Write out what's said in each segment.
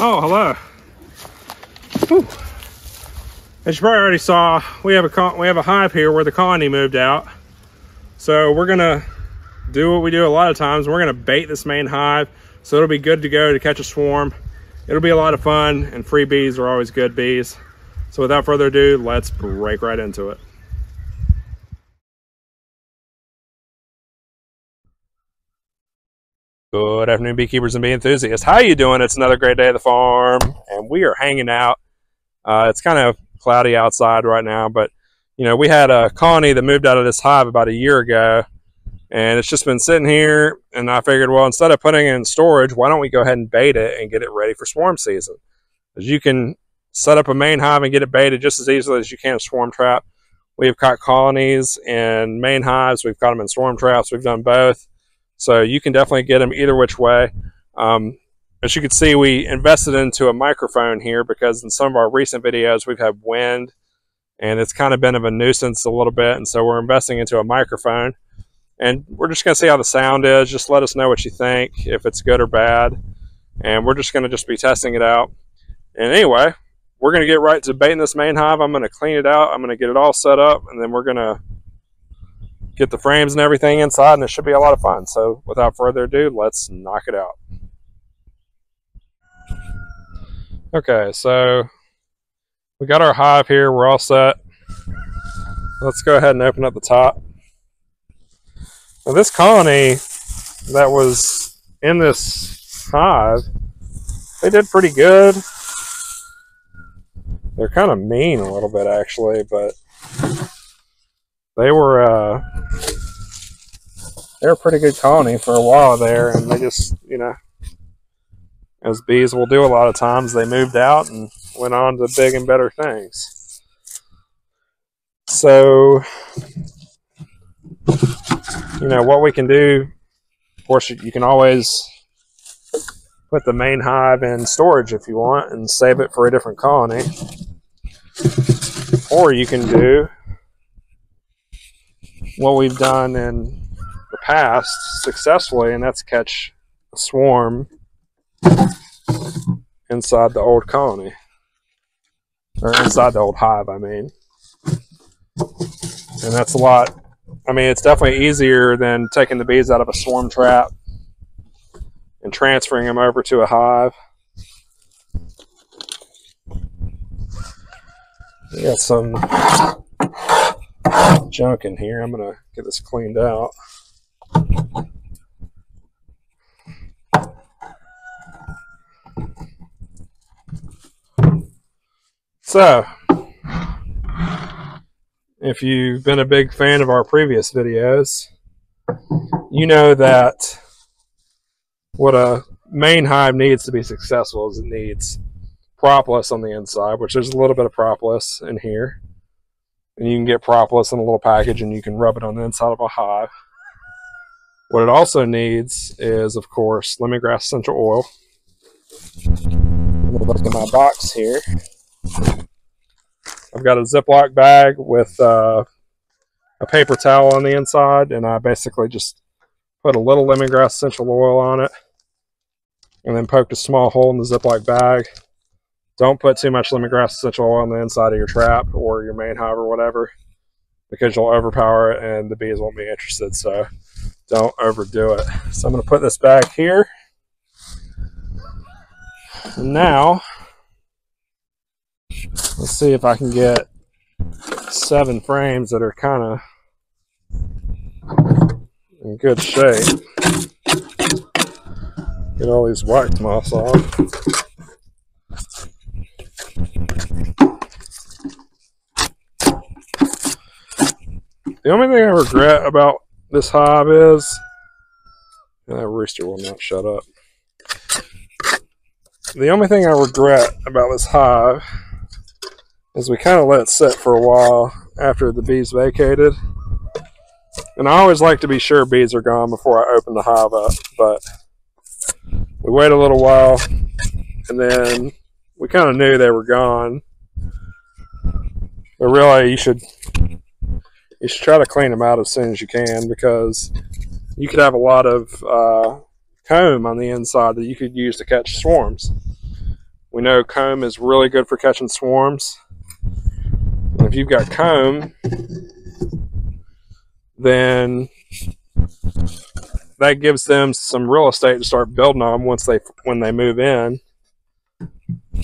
Oh, hello. Whew. As you probably already saw, we have a hive here where the colony moved out. So we're gonna do what we do a lot of times. We're gonna bait this main hive, so it'll be good to go to catch a swarm. It'll be a lot of fun, and free bees are always good bees. So without further ado, let's break right into it. Good afternoon, beekeepers and bee enthusiasts. How you doing? It's another great day at the farm, and we are hanging out. It's kind of cloudy outside right now, but you know, we had a colony that moved out of this hive about a year ago, and it's just been sitting here, and I figured, well, instead of putting it in storage, why don't we go ahead and bait it and get it ready for swarm season? Because you can set up a main hive and get it baited just as easily as you can a swarm trap. We've caught colonies in main hives, we've caught them in swarm traps, we've done both. So you can definitely get them either which way. As you can see, we invested into a microphone here because in some of our recent videos we've had wind and it's kind of been of a nuisance a little bit, and so we're investing into a microphone, and we're just going to see how the sound is. Just let us know what you think, if it's good or bad, and we're just going to be testing it out. And anyway, we're going to get right to baiting this main hive. I'm going to clean it out, I'm going to get it all set up, and then we're going to get the frames and everything inside, and it should be a lot of fun. So without further ado, let's knock it out. Okay, so we got our hive here, we're all set. Let's go ahead and open up the top. Now this colony that was in this hive, they did pretty good. They're kind of mean a little bit actually, but they were a pretty good colony for a while there, and they just, you know, as bees will do a lot of times, they moved out and went on to big and better things. So, you know, what we can do, of course, you can always put the main hive in storage if you want and save it for a different colony. Or you can do what we've done in the past successfully, and that's catch a swarm inside the old colony, or inside the old hive, I mean. And that's a lot, I mean, it's definitely easier than taking the bees out of a swarm trap and transferring them over to a hive. We got some junk in here. I'm gonna get this cleaned out. So, if you've been a big fan of our previous videos, you know that what a main hive needs to be successful is it needs propolis on the inside, which there's a little bit of propolis in here. And you can get propolis in a little package and you can rub it on the inside of a hive. What it also needs is, of course, lemongrass essential oil. I'm going to look in my box here. I've got a Ziploc bag with a paper towel on the inside, and I basically just put a little lemongrass essential oil on it and then poked a small hole in the Ziploc bag. Don't put too much lemongrass essential oil on the inside of your trap or your main hive or whatever, because you'll overpower it and the bees won't be interested, so don't overdo it. So I'm going to put this back here. And now, let's see if I can get 7 frames that are kind of in good shape. Get all these wax moths off. The only thing I regret about this hive is, and that rooster will not shut up. The only thing I regret about this hive is we kind of let it sit for a while after the bees vacated. And I always like to be sure bees are gone before I open the hive up, but we wait a little while and then we kind of knew they were gone. But really, you should try to clean them out as soon as you can, because you could have a lot of comb on the inside that you could use to catch swarms. We know comb is really good for catching swarms. And if you've got comb, then that gives them some real estate to start building on when they move in.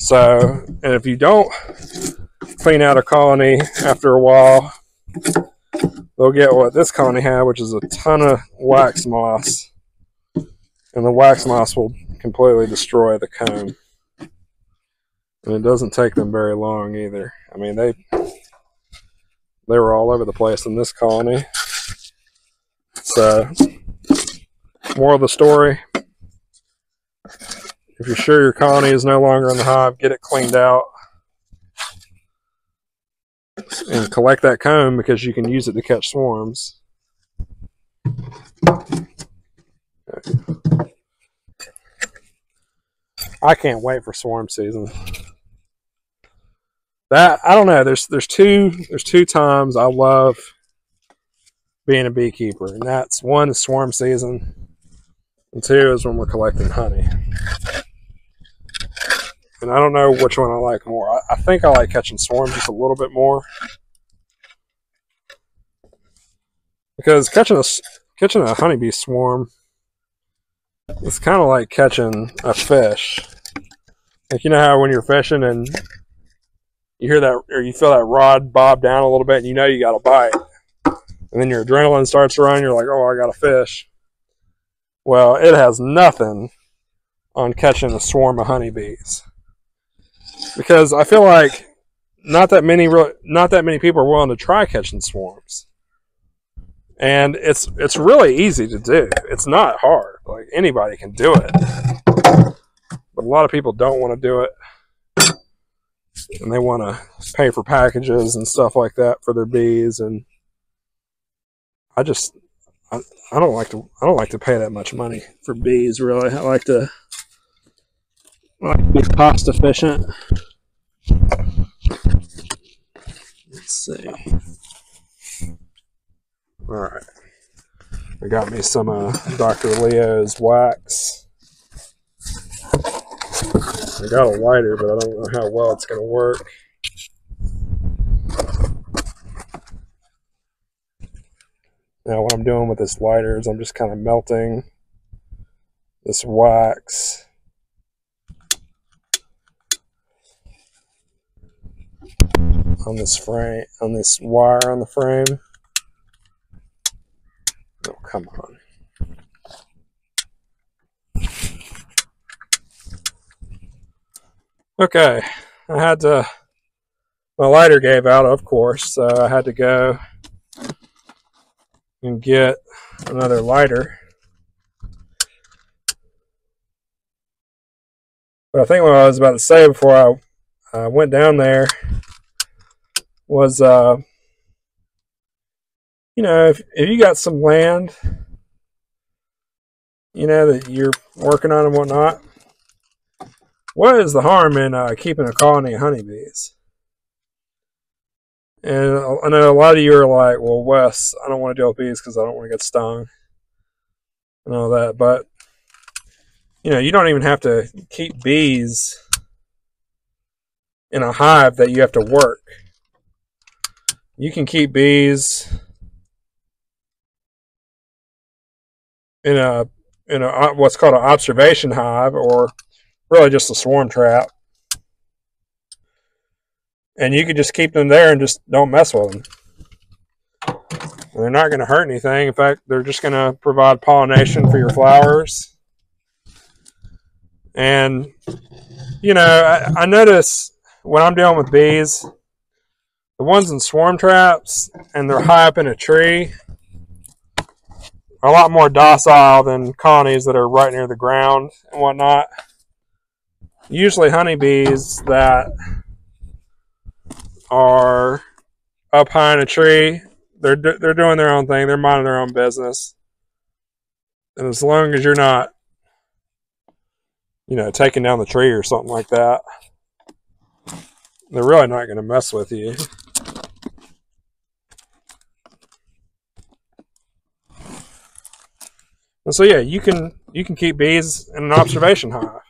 So, and if you don't clean out a colony after a while, they'll get what this colony had, which is a ton of wax moss. And the wax moss will completely destroy the comb. And it doesn't take them very long either. I mean, they were all over the place in this colony. So, moral of the story, if you're sure your colony is no longer in the hive, get it cleaned out. And collect that comb because you can use it to catch swarms. I can't wait for swarm season. I don't know. There's two times I love being a beekeeper, and that's one is swarm season, and two is when we're collecting honey. And I don't know which one I like more. I think I like catching swarms just a little bit more, because catching a honeybee swarm, it's kind of like catching a fish. Like, you know how when you're fishing and you hear that, or you feel that rod bob down a little bit, and you know you got a bite, and then your adrenaline starts to run. You're like, "Oh, I got a fish." Well, it has nothing on catching a swarm of honeybees, because I feel like not that many people are willing to try catching swarms, and it's really easy to do. It's not hard. Like, anybody can do it, but a lot of people don't want to do it. And they want to pay for packages and stuff like that for their bees, and I don't like to pay that much money for bees. Really, I like to be cost efficient. Let's see. All right, I got me some Dr. Leo's wax. I got a lighter, but I don't know how well it's going to work. Now, what I'm doing with this lighter is I'm just kind of melting this wax on this frame, on this wire on the frame. Oh, come on. Okay, my lighter gave out, of course, so I had to go and get another lighter. But I think what I was about to say before I went down there was, you know, if you got some land, you know, that you're working on and whatnot, what is the harm in keeping a colony of honeybees? And I know a lot of you are like, well, Wes, I don't want to deal with bees because I don't want to get stung and all that. But, you know, you don't even have to keep bees in a hive that you have to work. You can keep bees in a what's called an observation hive, or really just a swarm trap, and you can just keep them there and just don't mess with them. And they're not going to hurt anything. In fact, they're just going to provide pollination for your flowers. And, you know, I notice when I'm dealing with bees, the ones in swarm traps and they're high up in a tree are a lot more docile than colonies that are right near the ground and whatnot. Usually honeybees that are up high in a tree, they're doing their own thing. They're minding their own business. And as long as you're not, you know, taking down the tree or something like that, they're really not going to mess with you. And so yeah, you can keep bees in an observation hive.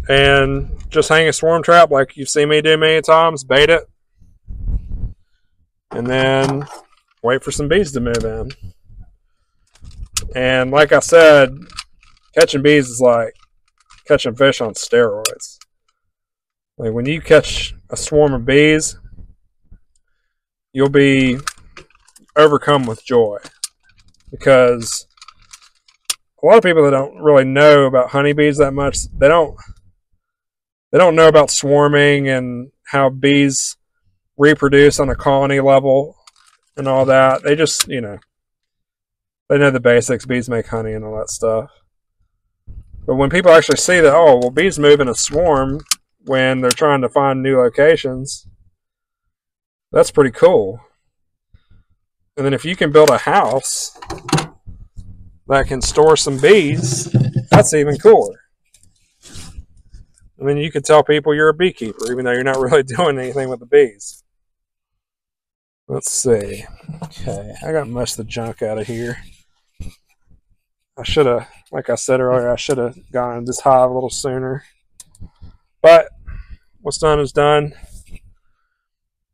and just hang a swarm trap like you've seen me do many times, bait it, and then wait for some bees to move in. And like I said, catching bees is like catching fish on steroids. Like when you catch a swarm of bees, you'll be overcome with joy, because a lot of people that don't really know about honeybees that much, they don't know about swarming and how bees reproduce on a colony level and all that. They just, they know the basics. Bees make honey and all that stuff. But when people actually see that, oh, well, bees move in a swarm when they're trying to find new locations, that's pretty cool. And then if you can build a house that can store some bees, that's even cooler. I mean, you could tell people you're a beekeeper, even though you're not really doing anything with the bees. Let's see. Okay, I got most of the junk out of here. I should have, like I said earlier, I should have gotten this hive a little sooner. But what's done is done.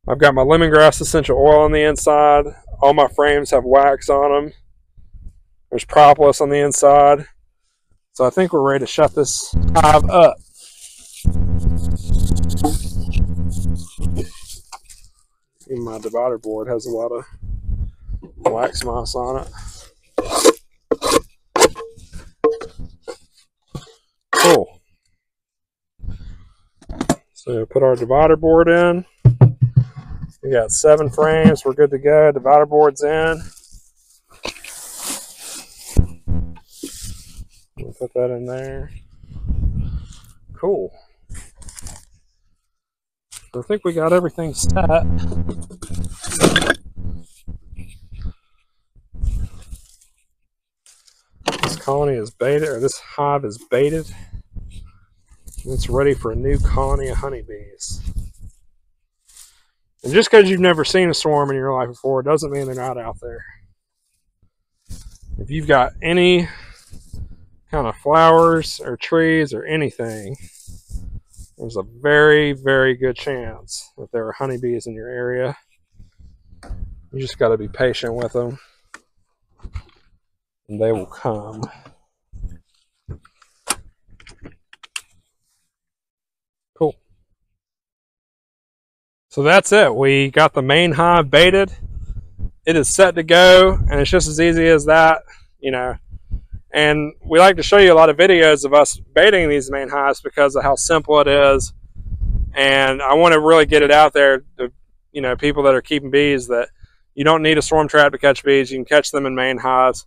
I've got my lemongrass essential oil on the inside. All my frames have wax on them. There's propolis on the inside. So I think we're ready to shut this hive up. Even my divider board has a lot of wax moss on it. Cool. So put our divider board in. We got 7 frames. We're good to go. Divider board's in. We'll put that in there. Cool. I think we got everything set. This colony is baited, or this hive is baited. It's ready for a new colony of honeybees. And just because you've never seen a swarm in your life before doesn't mean they're not out there. If you've got any kind of flowers or trees or anything, there's a very, very good chance that there are honeybees in your area. You just got to be patient with them, and they will come. Cool. So that's it. We got the main hive baited. It is set to go, and it's just as easy as that, And we like to show you a lot of videos of us baiting these main hives because of how simple it is. And I want to really get it out there to, people that are keeping bees, that you don't need a swarm trap to catch bees. You can catch them in main hives.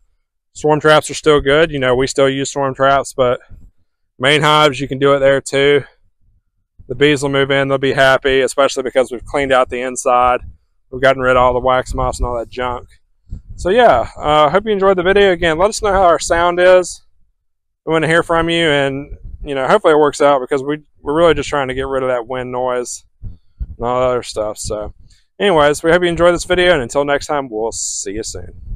Swarm traps are still good. We still use swarm traps, but main hives, you can do it there too. The bees will move in. They'll be happy, especially because we've cleaned out the inside. We've gotten rid of all the wax moss and all that junk. So yeah, I hope you enjoyed the video. Again, let us know how our sound is. We want to hear from you, and hopefully it works out, because we're really just trying to get rid of that wind noise and all that other stuff. So anyways, we hope you enjoyed this video, and until next time, we'll see you soon.